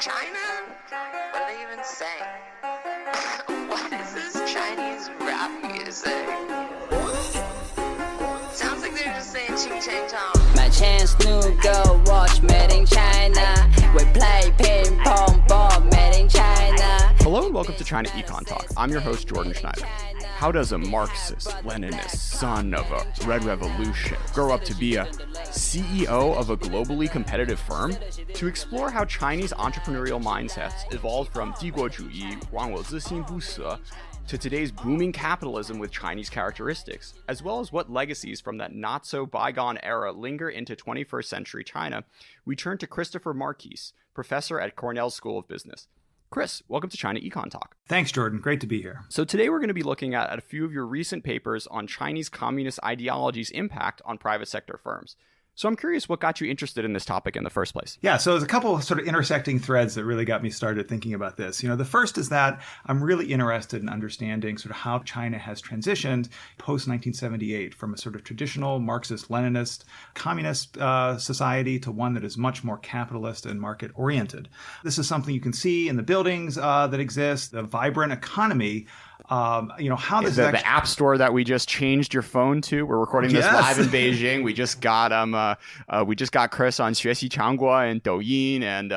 China? What are they even saying? What is this Chinese rap music? Sounds like they're just saying ching chang chong. My chance new girl watch made in China. We play ping pong ball made in China. Hello and welcome to China Econ Talk. I'm your host, Jordan Schneider. How does a Marxist, Leninist, son of a Red Revolution grow up to be a CEO of a globally competitive firm? To explore how Chinese entrepreneurial mindsets evolved from 帝国主义, 亡我之心不舍, to today's booming capitalism with Chinese characteristics, as well as what legacies from that not-so-bygone era linger into 21st century China, we turn to Christopher Marquise, professor at Cornell School of Business. Chris, welcome to China Econ Talk. Thanks, Jordan. Great to be here. So today we're going to be looking at a few of your recent papers on Chinese communist ideology's impact on private sector firms. So I'm curious what got you interested in this topic in the first place. Yeah, so there's a couple of sort of intersecting threads that really got me started thinking about this. The first is that I'm really interested in understanding sort of how China has transitioned post-1978 from a sort of traditional Marxist-Leninist communist society to one that is much more capitalist and market-oriented. This is something you can see in the buildings that exist, the vibrant economy. How this the app store that we just changed your phone to. We're recording this live in Beijing. We just got Chris on 学习强国 and Douyin and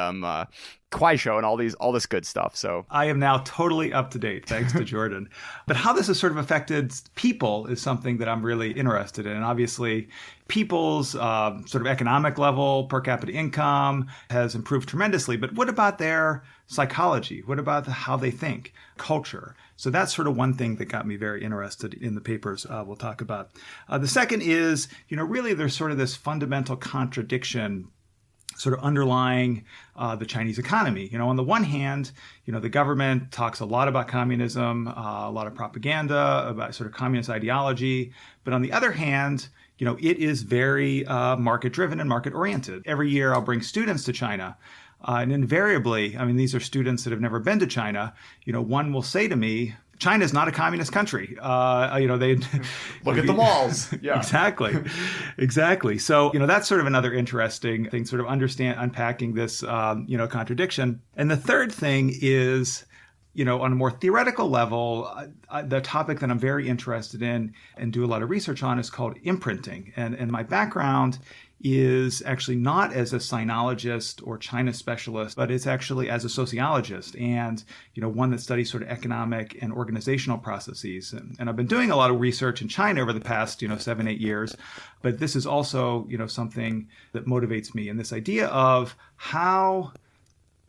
Kuaishou and all this good stuff. So I am now totally up to date, thanks to Jordan. But how this has sort of affected people is something that I'm really interested in. And obviously, people's sort of economic level, per capita income has improved tremendously. But what about their psychology? What about how they think? Culture? So that's sort of one thing that got me very interested in the papers we'll talk about. The second is, really there's sort of this fundamental contradiction sort of underlying the Chinese economy. On the one hand, the government talks a lot about communism, a lot of propaganda about sort of communist ideology. But on the other hand, it is very market-driven and market-oriented. Every year I'll bring students to China. And invariably, these are students that have never been to China. One will say to me, China is not a communist country. They look at the malls. Yeah, exactly. So, that's sort of another interesting thing, sort of unpacking this, contradiction. And the third thing is, on a more theoretical level, the topic that I'm very interested in and do a lot of research on is called imprinting. And my background is actually not as a sinologist or China specialist, but it's actually as a sociologist and, one that studies sort of economic and organizational processes. And I've been doing a lot of research in China over the past, 7-8 years. But this is also, something that motivates me. And this idea of how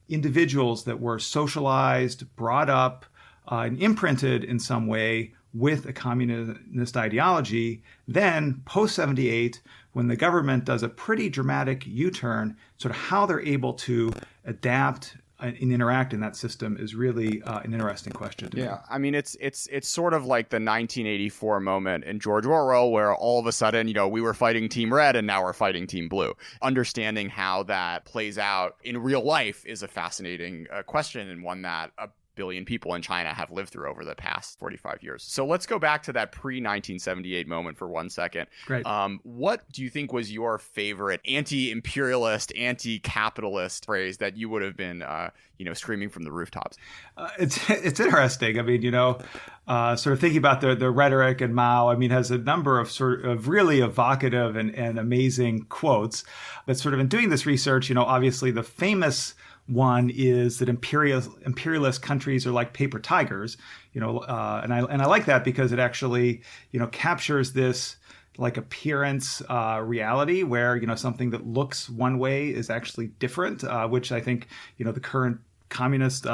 individuals that were socialized, brought up, and imprinted in some way with a communist ideology, then post-78, when the government does a pretty dramatic U-turn, sort of how they're able to adapt and interact in that system is really an interesting question to me. It's sort of like the 1984 moment in George Orwell, where all of a sudden, we were fighting Team Red and now we're fighting Team Blue. Understanding how that plays out in real life is a fascinating question, and one that a billion people in China have lived through over the past 45 years. So let's go back to that pre-1978 moment for 1 second. Great. What do you think was your favorite anti-imperialist, anti-capitalist phrase that you would have been, screaming from the rooftops? It's interesting. Sort of thinking about the rhetoric and Mao, has a number of sort of really evocative and amazing quotes. But sort of in doing this research, obviously the famous one is that imperialist countries are like paper tigers, and I like that because it actually, captures this like appearance reality where, something that looks one way is actually different, which I think, the current communist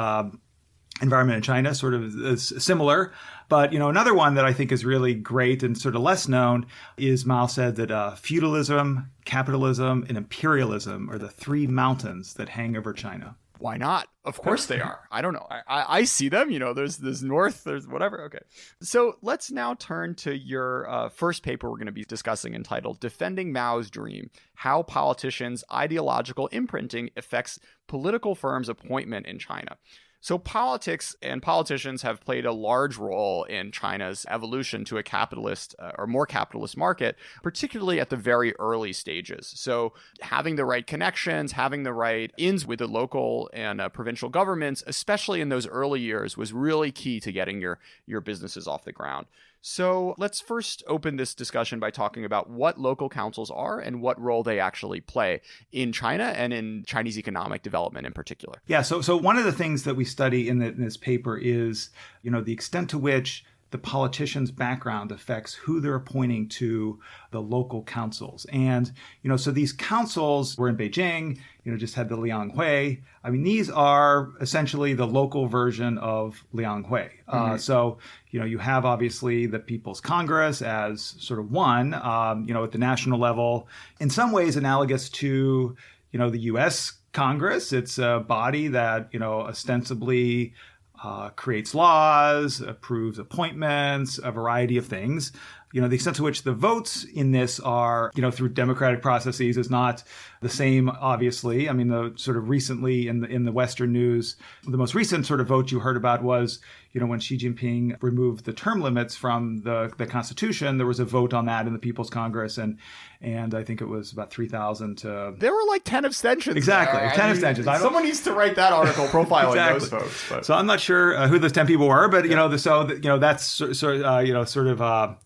environment in China sort of is similar. But, another one that I think is really great and sort of less known is Mao said that feudalism, capitalism, and imperialism are the three mountains that hang over China. Why not? Of course they are. I don't know. I see them. There's north, there's whatever. Okay. So let's now turn to your first paper we're going to be discussing, entitled Defending Mao's Dream: How Politicians' Ideological Imprinting Affects Political Firms' Appointment in China. So politics and politicians have played a large role in China's evolution to a capitalist or more capitalist market, particularly at the very early stages. So having the right connections, having the right ins with the local and provincial governments, especially in those early years, was really key to getting your businesses off the ground. So let's first open this discussion by talking about what local councils are and what role they actually play in China and in Chinese economic development in particular. Yeah, so one of the things that we study in this paper is, the extent to which the politician's background affects who they're appointing to the local councils. And, so these councils were in Beijing, just had the Lianghui. I mean, these are essentially the local version of Lianghui. So, you have obviously the People's Congress as sort of one, at the national level, in some ways analogous to, the U.S. Congress. It's a body that, ostensibly creates laws, approves appointments, a variety of things. The extent to which the votes in this are, through democratic processes is not the same, obviously. I mean, the sort of recently in the Western news, the most recent sort of vote you heard about was, when Xi Jinping removed the term limits from the Constitution, there was a vote on that in the People's Congress. And I think it was about 3,000 to... There were like 10 abstentions. Exactly, there. 10 abstentions. Someone needs to write that article profiling those folks. But. So I'm not sure who those 10 people were, but, that's sort of...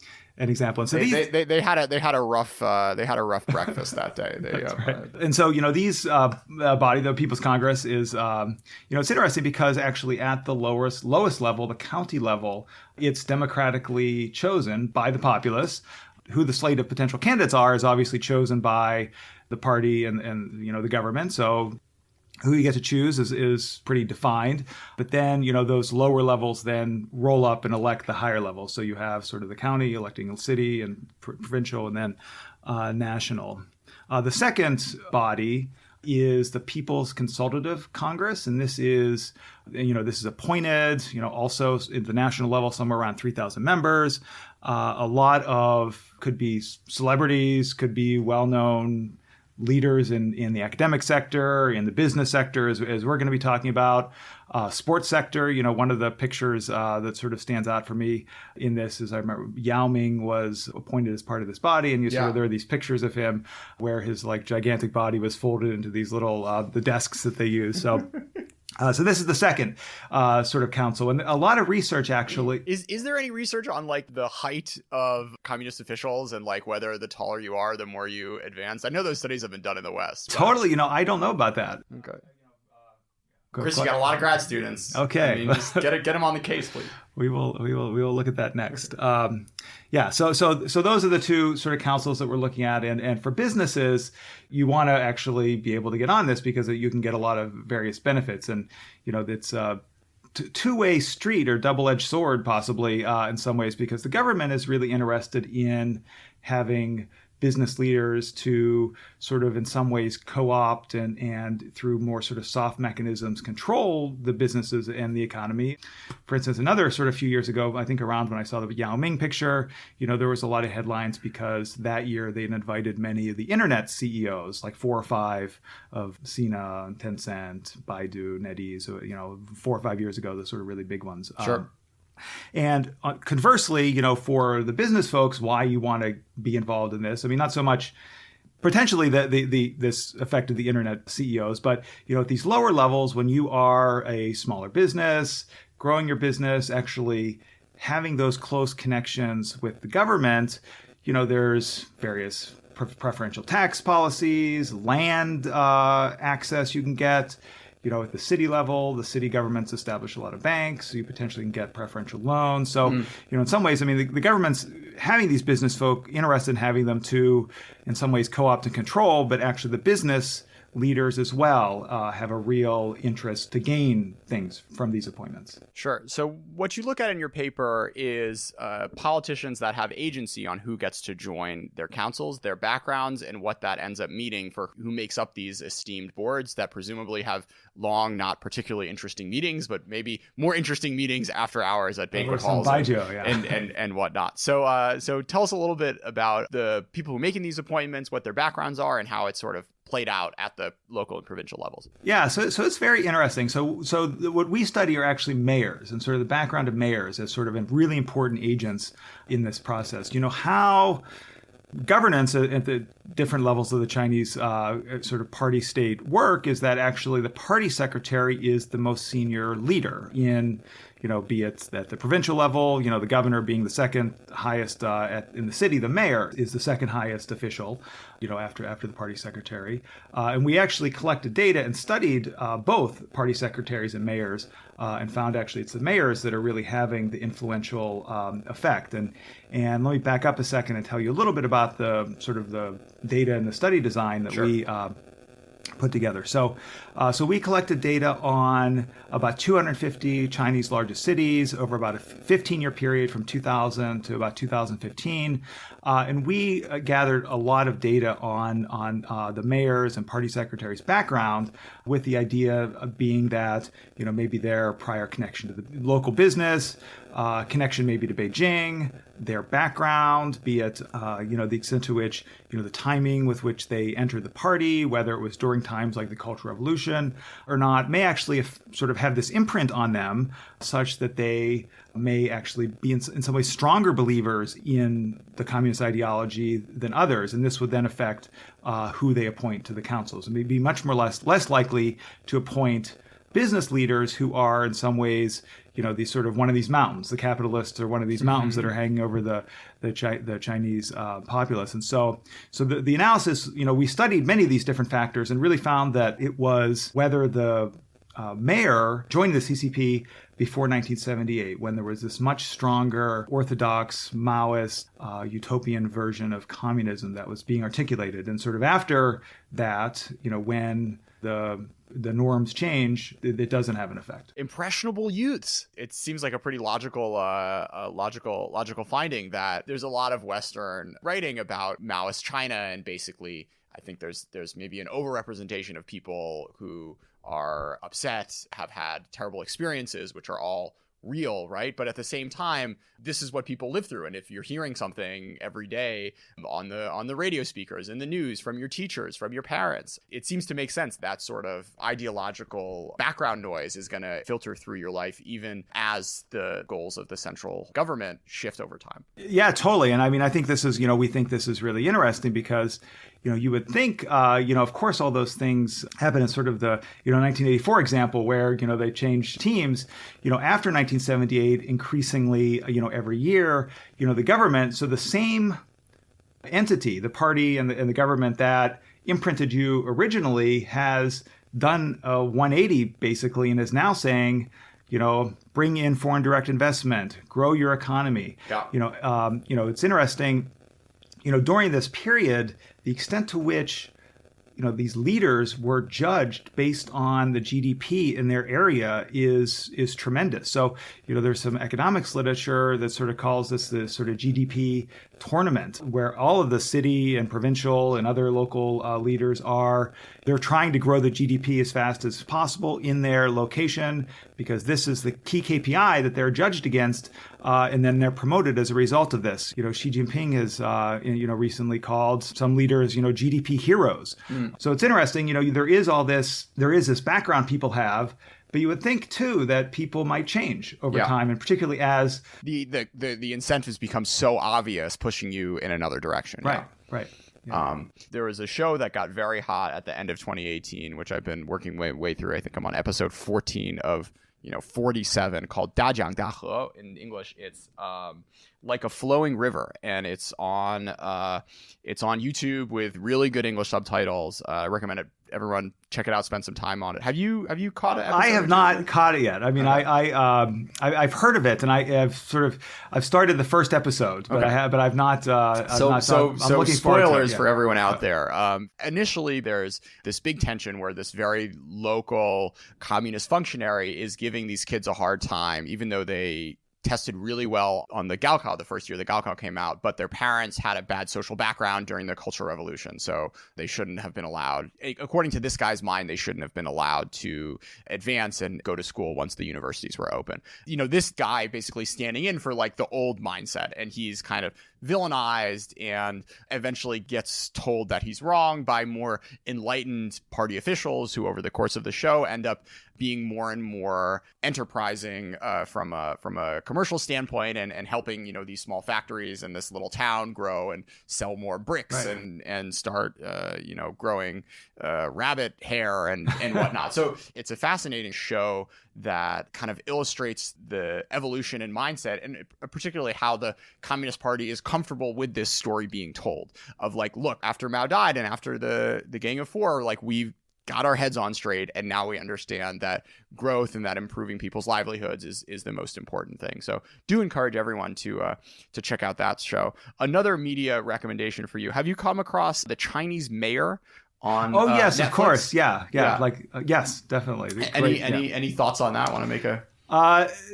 an example. And so they had a rough breakfast that day. Right. And so these body, the People's Congress, is it's interesting because actually at the lowest level, the county level, it's democratically chosen by the populace. Who the slate of potential candidates are is obviously chosen by the party and the government. So who you get to choose is pretty defined. But then, those lower levels then roll up and elect the higher levels. So you have sort of the county electing the city and provincial and then national. The second body is the People's Consultative Congress. And this is appointed, also at the national level, somewhere around 3,000 members. A lot of could be celebrities, could be well-known leaders in the academic sector, in the business sector, as we're going to be talking about. Sports sector, one of the pictures that sort of stands out for me in this is I remember Yao Ming was appointed as part of this body, and there are these pictures of him where his like gigantic body was folded into these little the desks that they use. So. So this is the second sort of council, and a lot of research actually. Is there any research on like the height of communist officials and like whether the taller you are, the more you advance? I know those studies have been done in the West. Totally, I don't know about that. Okay. Chris, you got a lot of grad students. Okay, I mean, just get them on the case, please. We will look at that next. So those are the two sort of councils that we're looking at, and for businesses, you want to actually be able to get on this because you can get a lot of various benefits, and it's a two-way street or double-edged sword possibly in some ways, because the government is really interested in having business leaders to sort of in some ways co-opt and through more sort of soft mechanisms control the businesses and the economy. For instance, another sort of few years ago, I think around when I saw the Yao Ming picture, there was a lot of headlines because that year they'd invited many of the internet CEOs, like 4 or 5 of Sina, Tencent, Baidu, NetEase, 4 or 5 years ago, the sort of really big ones. Sure. And conversely, for the business folks, why you want to be involved in this. I mean, not so much potentially this affected the internet CEOs, but at these lower levels, when you are a smaller business, growing your business, actually having those close connections with the government, there's various preferential tax policies, land access you can get. At the city level, the city governments establish a lot of banks, so you potentially can get preferential loans. So, in some ways, I mean, the government's having these business folk interested in having them to, in some ways, co-opt and control, but actually the business leaders as well have a real interest to gain things from these appointments. Sure. So what you look at in your paper is politicians that have agency on who gets to join their councils, their backgrounds, and what that ends up meaning for who makes up these esteemed boards that presumably have long, not particularly interesting meetings, but maybe more interesting meetings after hours at banquet halls and whatnot. So tell us a little bit about the people who are making these appointments, what their backgrounds are, and how it sort of played out at the local and provincial levels? Yeah, so it's very interesting. What we study are actually mayors and sort of the background of mayors as sort of really important agents in this process. How governance at the different levels of the Chinese sort of party state work is that actually the party secretary is the most senior leader in, be it at the provincial level, the governor being the second highest in the city, the mayor is the second highest official, after the party secretary. And we actually collected data and studied both party secretaries and mayors and found actually it's the mayors that are really having the influential effect. And let me back up a second and tell you a little bit about the sort of the data and the study design that we put together. So we collected data on about 250 Chinese largest cities over about a 15-year period from 2000 to about 2015. And we gathered a lot of data on the mayors and party secretaries' background, with the idea of being that, maybe their prior connection to the local business, connection maybe to Beijing, their background, be it, the extent to which, the timing with which they entered the party, whether it was during times like the Cultural Revolution or not, may actually sort of have this imprint on them such that they may actually be in some ways stronger believers in the communist ideology than others. And this would then affect who they appoint to the councils, and may be much more less likely to appoint business leaders who are in some ways, these sort of one of these mountains, the capitalists are one of these mountains that are hanging over the Chinese populace. And so the analysis, we studied many of these different factors and really found that it was whether the mayor joined the CCP before 1978, when there was this much stronger orthodox Maoist utopian version of communism that was being articulated. And sort of after that, when the norms change, it doesn't have an effect. Impressionable youths. It seems like a pretty logical finding that there's a lot of Western writing about Maoist China, and basically, I think there's maybe an overrepresentation of people who are upset, have had terrible experiences, which are all real, right? But at the same time, this is what people live through. And if you're hearing something every day on the radio speakers, in the news, from your teachers, from your parents, it seems to make sense that sort of ideological background noise is going to filter through your life, even as the goals of the central government shift over time. Yeah, totally. And I mean, I think this is, we think this is really interesting because, you would think, of course, all those things happen in sort of the, 1984 example where, they changed teams, after 1978, increasingly, every year, the government, so the same entity, the party and the government that imprinted you originally has done a 180 basically and is now saying, bring in foreign direct investment, grow your economy. Yeah. It's interesting, during this period, the extent to which these leaders were judged based on the GDP in their area is tremendous. So, there's some economics literature that sort of calls this the sort of GDP tournament, where all of the city and provincial and other local leaders they're trying to grow the GDP as fast as possible in their location, because this is the key KPI that they're judged against, and then they're promoted as a result of this. Xi Jinping has, recently called some leaders, GDP heroes. So it's interesting, there is this background people have, but you would think too that people might change over time, and particularly as the incentives become so obvious, pushing you in another direction. Right. Yeah. There was a show that got very hot at the end of 2018, which I've been working way through. I think I'm on episode 14 of 47, called 大江大河. In English, it's like a flowing river, and it's on YouTube with really good English subtitles. I recommend it. Everyone check it out. Spend some time on it. Have you caught it? I have not caught it yet. I mean, I've heard of it, and I've started the first episode, but I've not. So spoilers for everyone out there. Initially, there's this big tension where this very local communist functionary is giving these kids a hard time, even though they tested really well on the Gaokao the first year the Gaokao came out, but their parents had a bad social background during the Cultural Revolution. So they shouldn't have been allowed, according to this guy's mind, they shouldn't have been allowed to advance and go to school once the universities were open. This guy basically standing in for like the old mindset, and he's kind of villainized and eventually gets told that he's wrong by more enlightened party officials who over the course of the show end up being more and more enterprising from a commercial standpoint and helping these small factories in this little town grow and sell more bricks, right, and start growing rabbit hair and whatnot. So it's a fascinating show that kind of illustrates the evolution in mindset, and particularly how the Communist Party is comfortable with this story being told of like, look, after Mao died and after the Gang of Four, like we've got our heads on straight, and now we understand that growth and that improving people's livelihoods is the most important thing. So do encourage everyone to check out that show. Another media recommendation for you. Have you come across The Chinese Mayor on yes, Netflix? Of course. Yeah. Yes, definitely. Any thoughts on that? Want to make a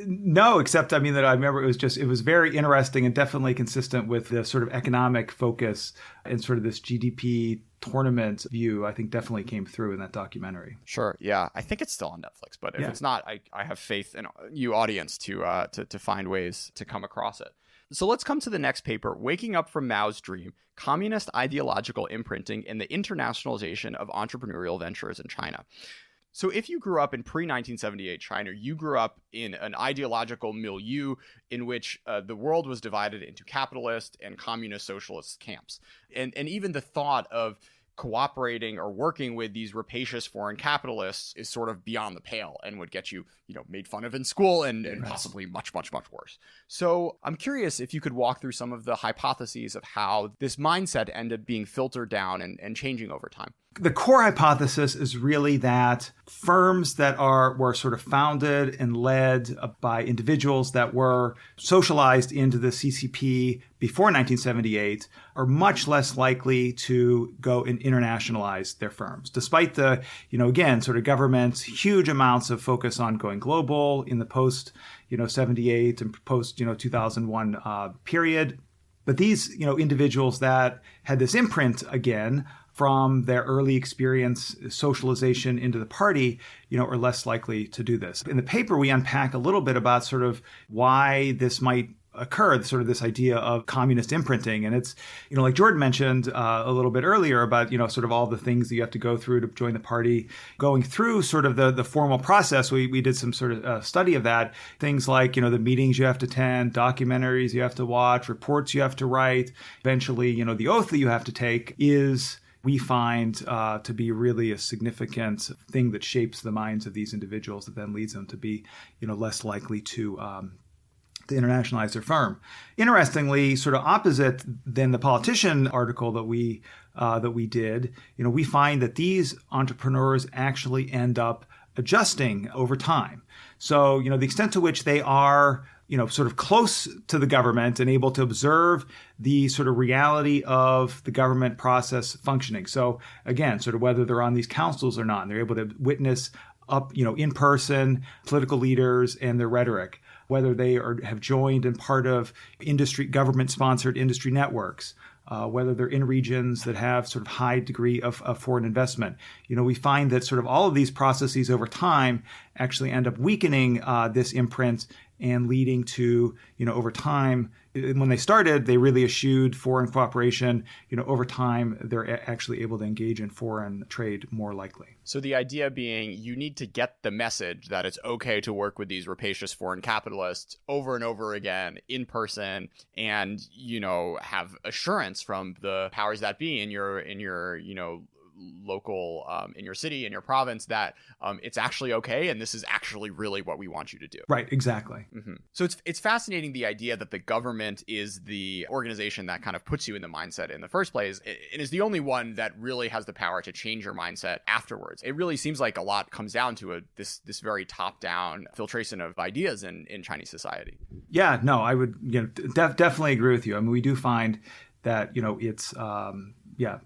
no, except that I remember it was very interesting and definitely consistent with the sort of economic focus and sort of this GDP tournament view. I think definitely came through in that documentary. Sure. Yeah. I think it's still on Netflix, but if it's not, I have faith in you audience to find ways to come across it. So let's come to the next paper, Waking Up from Mao's Dream, Communist Ideological Imprinting and the Internationalization of Entrepreneurial Ventures in China. So if you grew up in pre-1978 China, you grew up in an ideological milieu in which the world was divided into capitalist and communist socialist camps. And even the thought of cooperating or working with these rapacious foreign capitalists is sort of beyond the pale and would get you, made fun of in school and possibly much, much, much worse. So I'm curious if you could walk through some of the hypotheses of how this mindset ended up being filtered down and changing over time. The core hypothesis is really that firms that were sort of founded and led by individuals that were socialized into the CCP before 1978 are much less likely to go and internationalize their firms, despite the, again, sort of government's huge amounts of focus on going global in the post, 78 and post, 2001 period. But these, individuals that had this imprint again from their early experience, socialization into the party, are less likely to do this. In the paper, we unpack a little bit about sort of why this might occur, sort of this idea of communist imprinting. And it's, like Jordan mentioned a little bit earlier about, sort of all the things that you have to go through to join the party, going through sort of the formal process. We did some sort of study of that. Things like, the meetings you have to attend, documentaries you have to watch, reports you have to write. Eventually, the oath that you have to take is, we find to be really a significant thing that shapes the minds of these individuals that then leads them to be, less likely to internationalize their firm. Interestingly, sort of opposite than the politician article that we did, we find that these entrepreneurs actually end up adjusting over time. So, the extent to which they are sort of close to the government and able to observe the sort of reality of the government process functioning. So again, sort of whether they're on these councils or not, and they're able to witness up, in person, political leaders and their rhetoric, whether they have joined and part of government-sponsored industry networks, whether they're in regions that have sort of high degree of foreign investment. We find that sort of all of these processes over time actually end up weakening this imprint and leading to, over time, when they started, they really eschewed foreign cooperation. Over time, they're actually able to engage in foreign trade more likely. So the idea being you need to get the message that it's okay to work with these rapacious foreign capitalists over and over again in person and, have assurance from the powers that be in your local, in your city, in your province, that it's actually okay and this is actually really what we want you to do. Right, exactly. Mm-hmm. So it's fascinating, the idea that the government is the organization that kind of puts you in the mindset in the first place and is the only one that really has the power to change your mindset afterwards. It really seems like a lot comes down to this very top-down filtration of ideas in Chinese society. Yeah, no, I would definitely agree with you. I mean, we do find that, it's,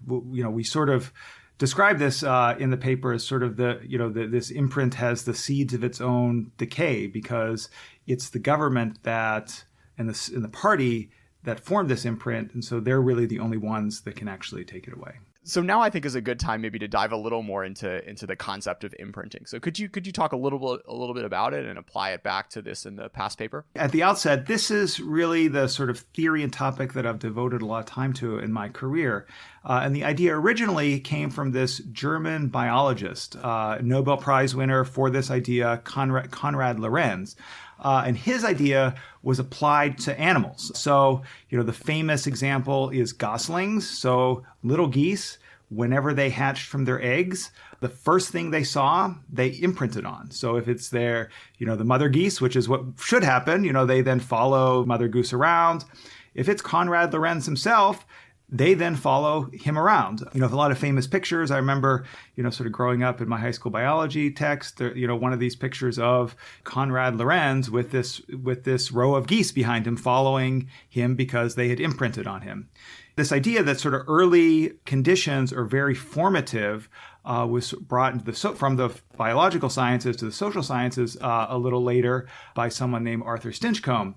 we sort of describe this in the paper as sort of this imprint has the seeds of its own decay, because it's the government and the party that formed this imprint, and so they're really the only ones that can actually take it away. So now I think is a good time maybe to dive a little more into the concept of imprinting. So could you talk a little bit about it and apply it back to this in the past paper? At the outset, this is really the sort of theory and topic that I've devoted a lot of time to in my career. And the idea originally came from this German biologist, Nobel Prize winner for this idea, Konrad Lorenz. And his idea was applied to animals. So, the famous example is goslings. So little geese, whenever they hatched from their eggs, the first thing they saw, they imprinted on. So if it's the mother geese, which is what should happen, they then follow mother goose around. If it's Konrad Lorenz himself, they then follow him around. A lot of famous pictures. I remember, sort of growing up in my high school biology text, one of these pictures of Konrad Lorenz with this row of geese behind him following him because they had imprinted on him. This idea that sort of early conditions are very formative was brought into from the biological sciences to the social sciences a little later by someone named Arthur Stinchcombe.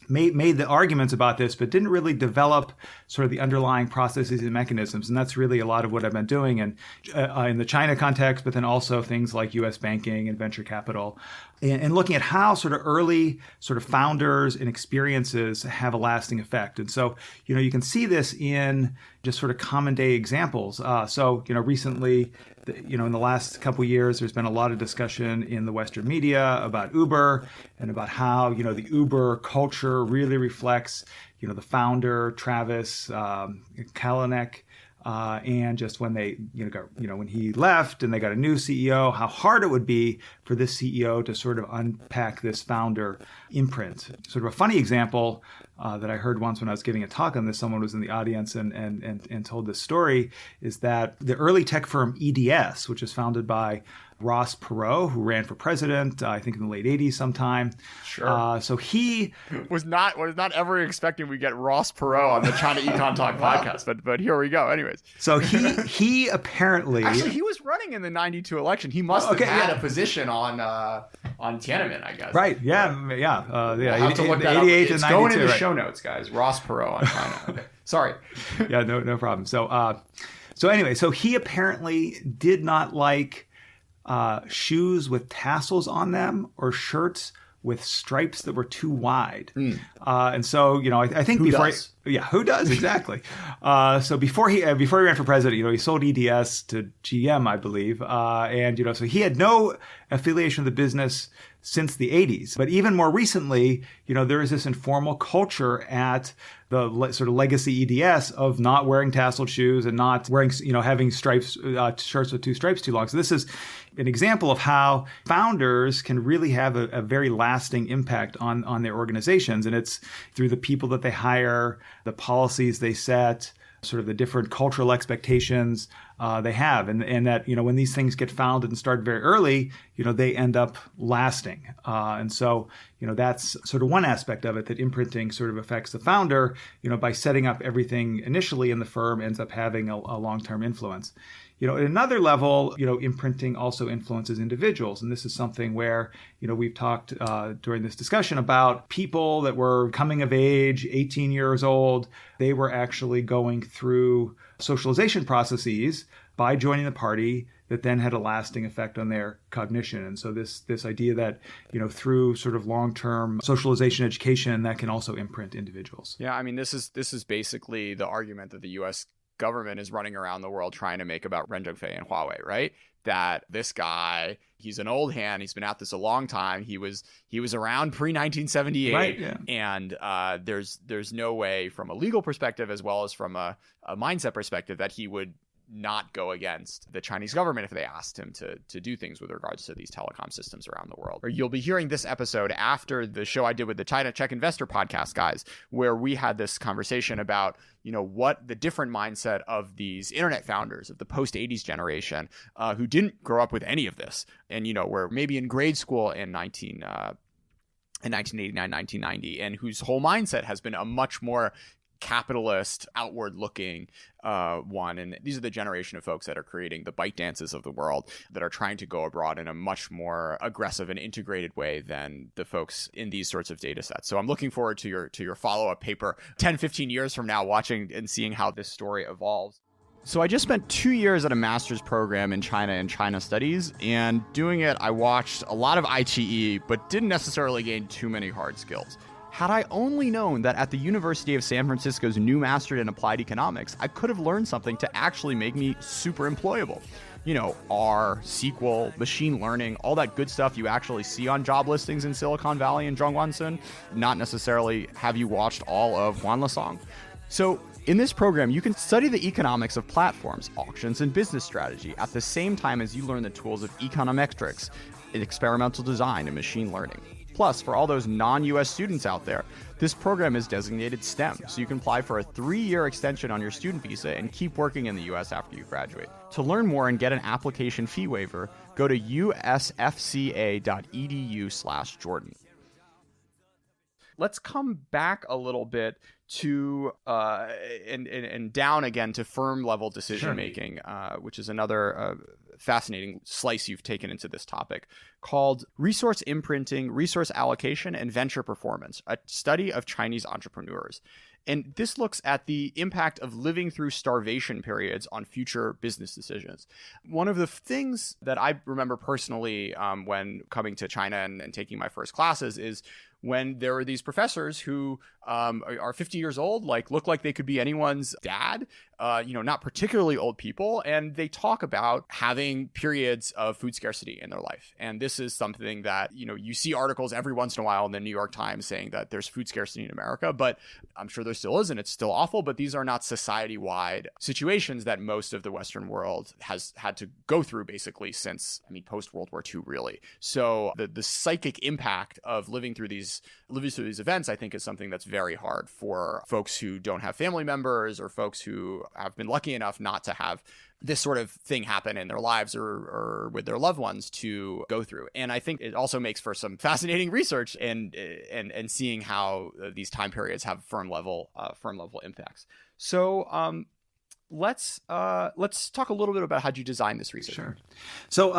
Made the arguments about this, but didn't really develop sort of the underlying processes and mechanisms. And that's really a lot of what I've been doing in the China context, but then also things like U.S. banking and venture capital, and looking at how sort of early sort of founders and experiences have a lasting effect. And so, you can see this in just sort of common day examples. Recently, in the last couple of years, there's been a lot of discussion in the Western media about Uber and about how, the Uber culture really reflects, the founder, Travis Kalanick, and just when they, when he left and they got a new CEO, how hard it would be for this CEO to sort of unpack this founder imprint. Sort of a funny example that I heard once when I was giving a talk on this, someone was in the audience and told this story, is that the early tech firm EDS, which was founded by Ross Perot, who ran for president, I think in the late 80s sometime. Sure. So he was not ever expecting we get Ross Perot on the China Econ Talk podcast, but here we go. Anyways. So he apparently actually he was running in the 92 election. He must have had a position on Tiananmen, I guess. Right. Yeah. We'll have to look that up. It's 92, going in the show notes, guys. Ross Perot on China. Okay. Sorry. Yeah. No problem. So anyway, so he apparently did not like shoes with tassels on them or shirts with stripes that were too wide. And so, I think who does exactly. So before he ran for president, he sold EDS to GM, I believe. And, so he had no affiliation with the business since the 80s. But even more recently, there is this informal culture at the sort of legacy EDS of not wearing tasseled shoes and not wearing, having stripes, shirts with two stripes too long. So this is an example of how founders can really have a very lasting impact on their organizations. And it's through the people that they hire, the policies they set, sort of the different cultural expectations they have. And that, when these things get founded and start very early, they end up lasting. And so, that's sort of one aspect of it, that imprinting sort of affects the founder, by setting up everything initially in the firm ends up having a long-term influence. At another level, imprinting also influences individuals. And this is something where, we've talked during this discussion about people that were coming of age, 18 years old. They were actually going through socialization processes by joining the party that then had a lasting effect on their cognition. And so this idea that, through sort of long-term socialization education, that can also imprint individuals. Yeah, I mean, this is basically the argument that the U.S. government is running around the world trying to make about Ren Zhengfei and Huawei, right? That this guy, he's an old hand. He's been at this a long time. He was around pre-1978, right, yeah. And there's no way from a legal perspective as well as from a mindset perspective that he would not go against the Chinese government if they asked him to do things with regards to these telecom systems around the world. Or you'll be hearing this episode after the show I did with the China Check Investor podcast guys, where we had this conversation about, what the different mindset of these internet founders of the post-80s generation who didn't grow up with any of this and, were maybe in grade school in 1989, 1990, and whose whole mindset has been a much more capitalist, outward-looking one. And these are the generation of folks that are creating the ByteDances of the world, that are trying to go abroad in a much more aggressive and integrated way than the folks in these sorts of data sets. So I'm looking forward to your follow-up paper 10, 15 years from now, watching and seeing how this story evolves. So I just spent 2 years at a master's program in China and China studies, and doing it, I watched a lot of ITE, but didn't necessarily gain too many hard skills. Had I only known that at the University of San Francisco's new masterate in applied economics, I could have learned something to actually make me super employable. You know, R, SQL, machine learning, all that good stuff you actually see on job listings in Silicon Valley and Zhongguancun, not necessarily have you watched all of Huanlasong. So in this program, you can study the economics of platforms, auctions, and business strategy at the same time as you learn the tools of econometrics, experimental design, and machine learning. Plus, for all those non-US students out there, this program is designated STEM, so you can apply for a 3-year extension on your student visa and keep working in the US after you graduate. To learn more and get an application fee waiver, go to usfca.edu/Jordan. Let's come back a little bit to and down again to firm level decision making, which is another fascinating slice you've taken into this topic, called Resource Imprinting, Resource Allocation, and Venture Performance, a study of Chinese entrepreneurs. And this looks at the impact of living through starvation periods on future business decisions. One of the things that I remember personally when coming to China and taking my first classes is when there were these professors who are 50 years old, look like they could be anyone's dad, not particularly old people. And they talk about having periods of food scarcity in their life. And this is something that, you see articles every once in a while in the New York Times saying that there's food scarcity in America, but I'm sure there still is, and it's still awful. But these are not society-wide situations that most of the Western world has had to go through basically since, post-World War II, really. So the psychic impact of living through these events, I think, is something that's very hard for folks who don't have family members or folks who have been lucky enough not to have this sort of thing happen in their lives or with their loved ones to go through. And I think it also makes for some fascinating research and seeing how these time periods have firm level impacts. So let's talk a little bit about how you design this research. Sure. So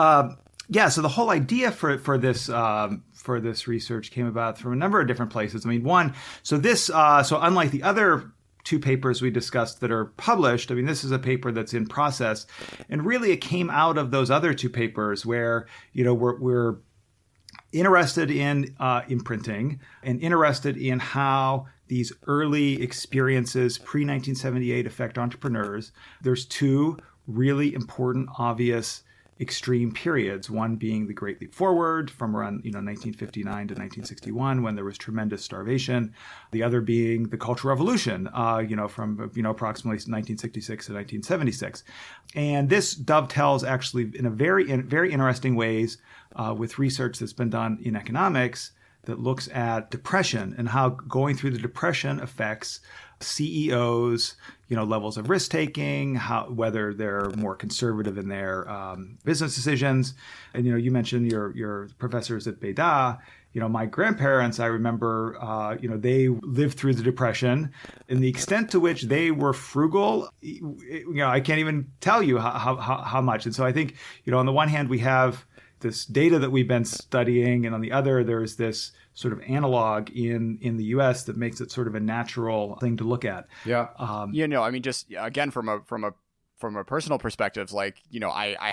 so the whole idea for this research came about from a number of different places. So unlike the other two papers we discussed that are published, this is a paper that's in process, and really it came out of those other two papers where we're interested in imprinting and interested in how these early experiences pre-1978 affect entrepreneurs. There's two really important, obvious extreme periods, one being the Great Leap Forward from around 1959 to 1961 when there was tremendous starvation, the other being the Cultural Revolution from approximately 1966 to 1976. And this dovetails actually in very interesting ways with research that's been done in economics that looks at depression and how going through the depression affects CEOs, levels of risk taking, whether they're more conservative in their business decisions. And you mentioned your professors at Beida. My grandparents, I remember, they lived through the Depression, and the extent to which they were frugal, I can't even tell you how much. And so I think, on the one hand, we have this data that we've been studying, and on the other, there's this sort of analog in the U.S. that makes it sort of a natural thing to look at. Yeah. Just again from a personal perspective, I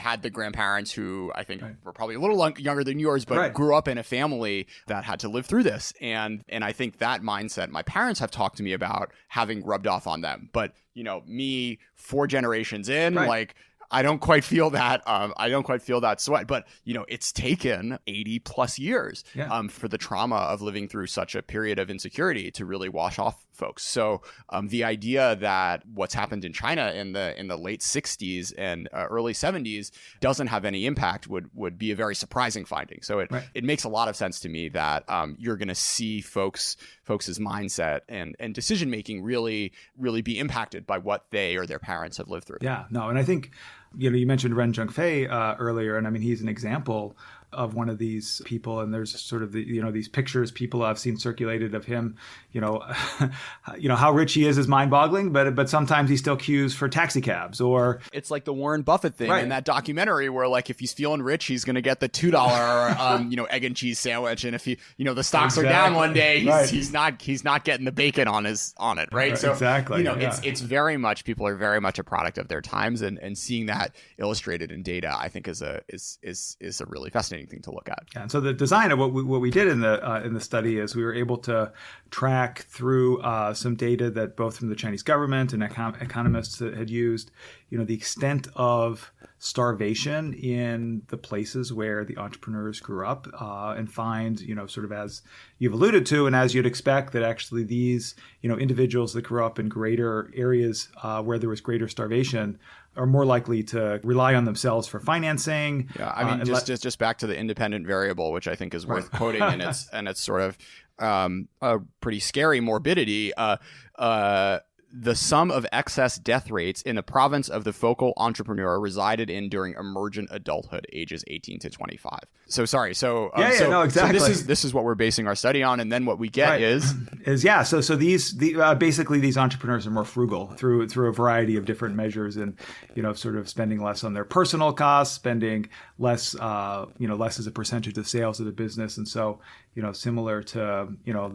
had the grandparents who I think were probably a little younger than yours, but grew up in a family that had to live through this, and I think that mindset my parents have talked to me about having rubbed off on them. But me 4 generations in, I don't quite feel that. I don't quite feel that sweat, but it's taken 80 plus years for the trauma of living through such a period of insecurity to really wash off folks. So the idea that what's happened in China in the late 60s and early 70s doesn't have any impact would be a very surprising finding. So it makes a lot of sense to me that you're going to see folks' mindset and decision making really be impacted by what they or their parents have lived through. Yeah, no, and I think you mentioned Ren Zhengfei earlier, and he's an example of one of these people, and there's sort of these pictures people have seen circulated of him. How rich he is mind-boggling, but sometimes he still queues for taxi cabs, or it's like the Warren Buffett thing in that documentary where, like, if he's feeling rich, he's going to get the $2 egg and cheese sandwich, and if the stocks are down one day, he's not getting the bacon on it, right? So exactly, it's very much, people are very much a product of their times, and seeing that illustrated in data, I think is a really fascinating thing to look at. Yeah, and so the design of what we did in the study is we were able to track through some data that both from the Chinese government and economists had used, the extent of starvation in the places where the entrepreneurs grew up, and find, sort of as you've alluded to, and as you'd expect, that actually these, individuals that grew up in greater areas where there was greater starvation are more likely to rely on themselves for financing. Yeah, I mean, just back to the independent variable, which I think is worth quoting, and it's sort of a pretty scary morbidity. The sum of excess death rates in the province of the focal entrepreneur resided in during emergent adulthood, ages 18 to 25. So sorry. So exactly. So this is what we're basing our study on, and then what we get is. So basically these entrepreneurs are more frugal through a variety of different measures, and sort of spending less on their personal costs, spending less less as a percentage of sales of the business, and so similar to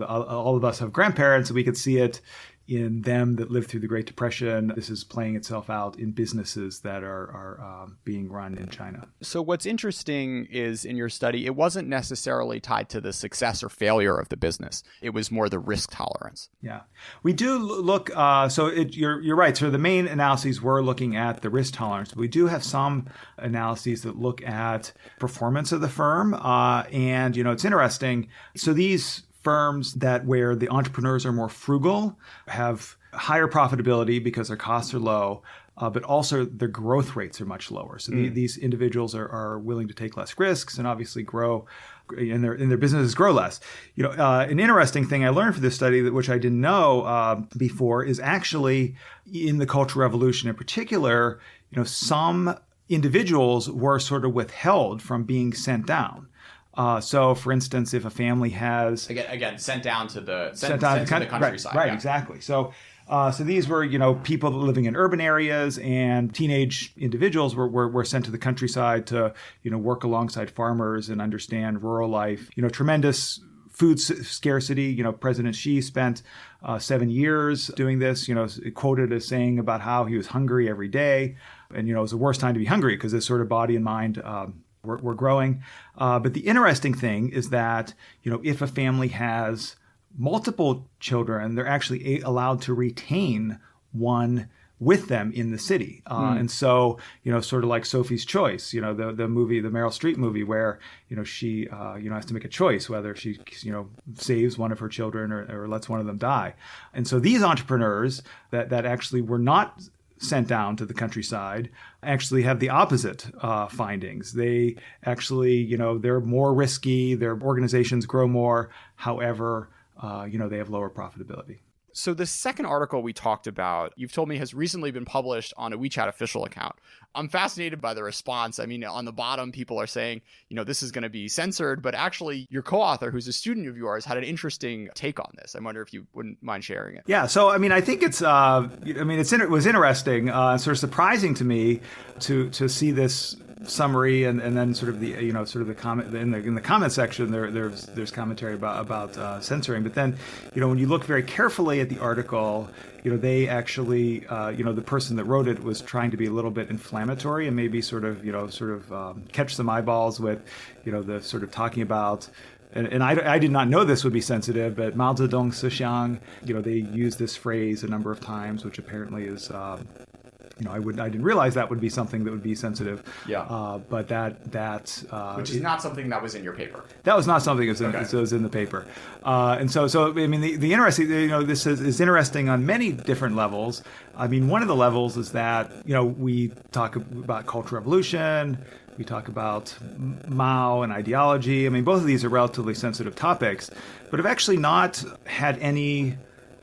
all of us have grandparents, we could see it in them that lived through the Great Depression. This is playing itself out in businesses that are being run in China. So what's interesting is in your study, it wasn't necessarily tied to the success or failure of the business. It was more the risk tolerance. Yeah, we do look. You're right. So the main analyses were looking at the risk tolerance. We do have some analyses that look at performance of the firm, and it's interesting. So these firms where the entrepreneurs are more frugal have higher profitability because their costs are low, but also their growth rates are much lower. So these individuals are willing to take less risks and obviously grow, and their businesses grow less. An interesting thing I learned from this study, which I didn't know before, is actually in the Cultural Revolution in particular, some individuals were sort of withheld from being sent down. So, for instance, if a family has again sent down to the countryside, right, exactly. So these were people living in urban areas, and teenage individuals were sent to the countryside to work alongside farmers and understand rural life. Tremendous food scarcity. President Xi spent 7 years doing this. Quoted as saying about how he was hungry every day, and it was the worst time to be hungry because his sort of body and mind. We're growing. But the interesting thing is that, if a family has multiple children, they're actually allowed to retain one with them in the city. And so, sort of like Sophie's Choice, the movie, the Meryl Streep movie, where, she, has to make a choice whether she, saves one of her children or lets one of them die. And so these entrepreneurs that actually were not sent down to the countryside actually have the opposite findings. They actually, they're more risky, their organizations grow more. However, they have lower profitability. So the second article we talked about, you've told me, has recently been published on a WeChat official account. I'm fascinated by the response. I mean, on the bottom, people are saying, this is going to be censored, but actually your co-author, who's a student of yours, had an interesting take on this. I wonder if you wouldn't mind sharing it. Yeah. So, I think it was interesting, sort of surprising to me to see this summary and then sort of the the comment in the comment section there's commentary about censoring, but then when you look very carefully at the article, they actually the person that wrote it was trying to be a little bit inflammatory and maybe catch some eyeballs with the sort of talking about. And I did not know this would be sensitive, but Mao Zedong Sixiang, they use this phrase a number of times, which apparently is I didn't realize that would be something that would be sensitive. Yeah. But that which is not something that was in your paper. That was not something that was in the paper. And so the interesting, this is interesting on many different levels. I mean, one of the levels is that we talk about Cultural Revolution. We talk about Mao and ideology. I mean, both of these are relatively sensitive topics, but have actually not had any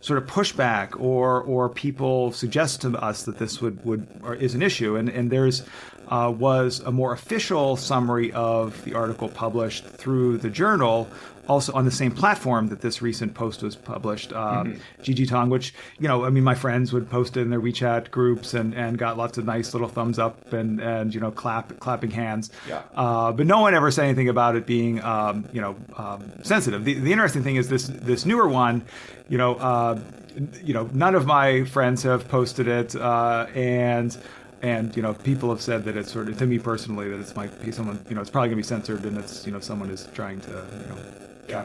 sort of pushback or people suggest to us that this would or is an issue. And there's was a more official summary of the article published through the journal, also on the same platform that this recent post was published, Gigi Tong, which, I mean, my friends would post it in their WeChat groups and got lots of nice little thumbs up and clapping hands. Yeah. But no one ever said anything about it being, sensitive. The interesting thing is this newer one, none of my friends have posted it, and people have said that it's sort of, to me personally, that it might be someone, it's probably gonna be censored, and it's someone is trying to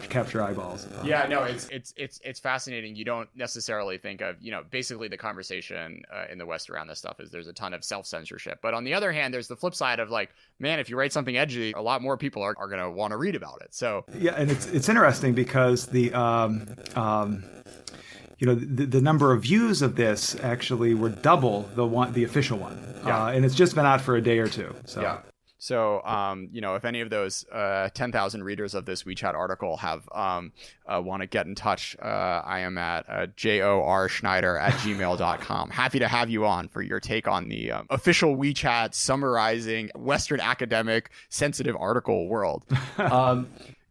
capture eyeballs. Yeah, no, it's fascinating. You don't necessarily think of, basically the conversation in the West around this stuff is there's a ton of self-censorship. But on the other hand, there's the flip side of like, man, if you write something edgy, a lot more people are going to want to read about it. So yeah, and it's interesting because the number of views of this actually were double the official one. Yeah. And it's just been out for a day or two. So. Yeah. So, if any of those 10,000 readers of this WeChat article have want to get in touch, I am at jorschneider@gmail.com. Happy to have you on for your take on the official WeChat summarizing Western academic sensitive article world.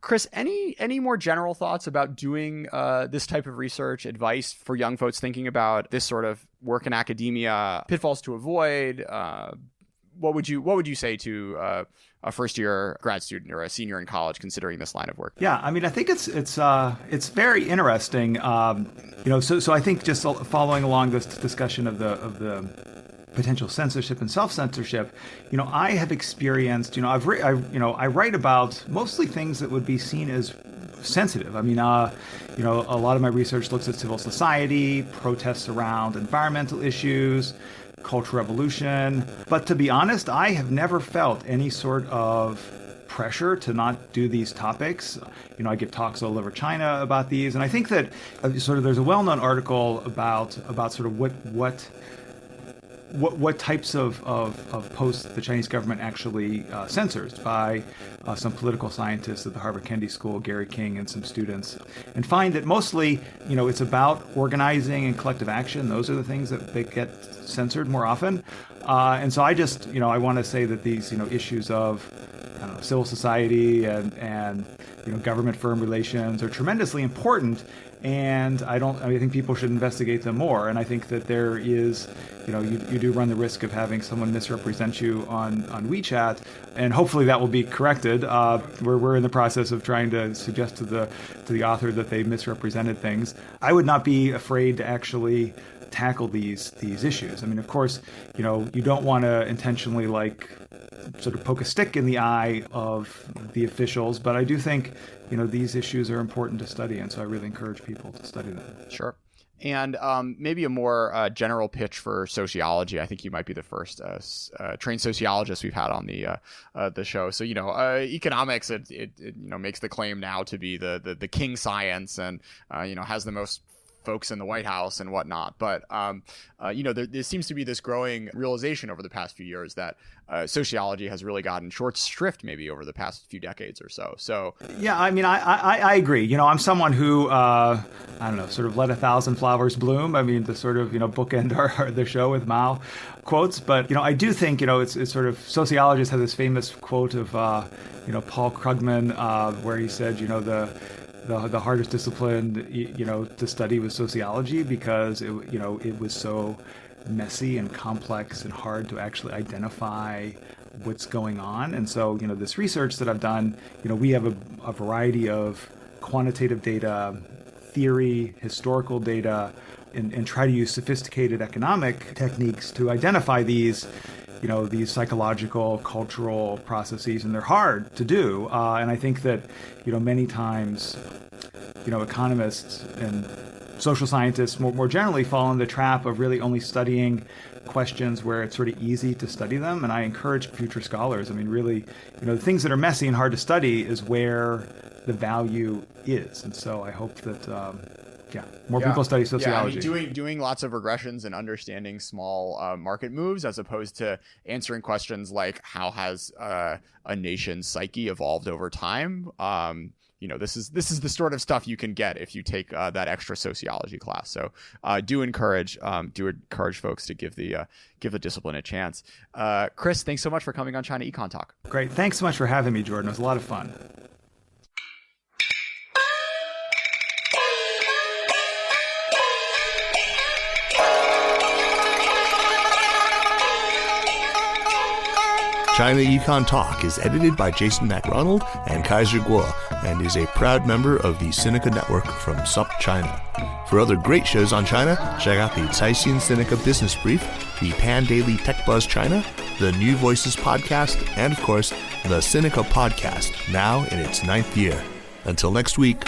Chris, any more general thoughts about doing this type of research, advice for young folks thinking about this sort of work in academia, pitfalls to avoid? What would you say to a first year grad student or a senior in college considering this line of work? Yeah, I mean, I think it's very interesting. So I think just following along this discussion of the potential censorship and self-censorship, I have experienced, I write about mostly things that would be seen as sensitive. I mean, a lot of my research looks at civil society, protests around environmental issues, cultural revolution. But to be honest, I have never felt any sort of pressure to not do these topics. I give talks all over China about these, and I think that sort of there's a well-known article about sort of what types of posts the Chinese government actually censors by some political scientists at the Harvard Kennedy School, Gary King, and some students, and find that mostly, it's about organizing and collective action. Those are the things that get censored more often. And so I just, I want to say that these, issues of civil society and government firm relations are tremendously important. And I think people should investigate them more. And I think that there is, you do run the risk of having someone misrepresent you on WeChat, and hopefully that will be corrected. We're in the process of trying to suggest to the author that they misrepresented things. I would not be afraid to actually tackle these issues. I mean, of course, you don't want to intentionally sort of poke a stick in the eye of the officials, but I do think these issues are important to study, and so I really encourage people to study them. Sure. And maybe a more general pitch for sociology. I think you might be the first trained sociologist we've had on the show. So economics it makes the claim now to be the king science, and has the most folks in the White House and whatnot. But, there seems to be this growing realization over the past few years that sociology has really gotten short shrift maybe over the past few decades or so. So, yeah, I mean, I agree. I'm someone who, sort of let 1,000 flowers bloom. I mean, to sort of, bookend the show with Mao quotes. But, I do think, it's sort of, sociologists have this famous quote of, Paul Krugman, where he said, the hardest discipline, to study was sociology because it was so messy and complex and hard to actually identify what's going on. And so, this research that I've done, we have a variety of quantitative data, theory, historical data, and try to use sophisticated economic techniques to identify these psychological, cultural processes, and they're hard to do. And I think that, many times, economists and social scientists more generally fall in the trap of really only studying questions where it's sort of easy to study them. And I encourage future scholars, I mean, really, the things that are messy and hard to study is where the value is. And so I hope that, more people study sociology. Yeah, I mean, doing lots of regressions and understanding small market moves, as opposed to answering questions like how has a nation's psyche evolved over time, this is the sort of stuff you can get if you take that extra sociology class. So do encourage folks to give the discipline a chance. Chris, thanks so much for coming on China Econ Talk. Great. Thanks so much for having me, Jordan. It was a lot of fun. China Econ Talk is edited by Jason McRonald and Kaiser Guo and is a proud member of the Sinica Network from Sup China. For other great shows on China, check out the Caixin Sinica Business Brief, the Pan Daily Tech Buzz China, the New Voices podcast, and of course, the Sinica Podcast, now in its 9th year. Until next week.